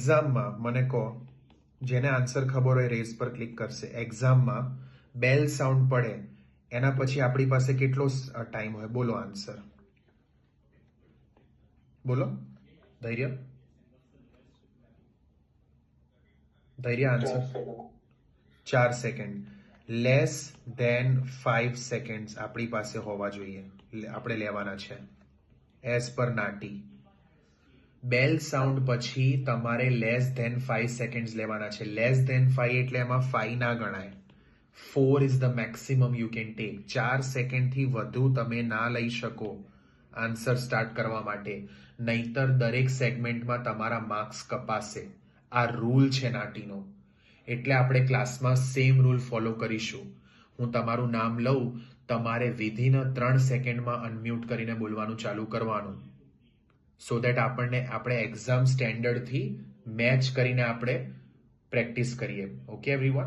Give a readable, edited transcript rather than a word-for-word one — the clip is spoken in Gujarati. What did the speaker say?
એક્ઝામમાં મને કહો, જેને આન્સર ખબર હોય રેસ પર ક્લિક કરશે. એક્ઝામમાં બેલ સાઉન્ડ પડે એના પછી આપણી પાસે કેટલો ટાઈમ હોય? બોલો આન્સર. બોલો. ધૈર્ય answer. 4 second. Less than 5 second આપણી પાસે હોવા જોઈએ, આપણે લેવાના છે એઝ પર નાટી. બેલ સાઉન્ડ પછી તમારે લેસ ધેન 5 સેકન્ડ લેવાના છે. લેસ ધેન 5 એટલે એમાં 5 ના ગણાય. 4 is the maximum you can take. 4 સેકન્ડથી વધુ તમે ના લઈ શકો આન્સર સ્ટાર્ટ કરવા માટે, નહીતર દરેક સેગમેન્ટમાં તમારા માર્ક્સ કપાશે. આ રૂલ છે નાટીનો. એટલે આપણે ક્લાસમાં સેમ રૂલ ફોલો કરીશું. હું તમારું નામ લઉં, તમારે વિધિન 3 સેકન્ડમાં અનમ્યુટ કરીને બોલવાનું ચાલુ કરવાનું, સો દેટ આપણે એક્ઝામ સ્ટેન્ડર્ડથી મેચ કરીને આપણે પ્રેક્ટિસ કરીએ. Okay everyone.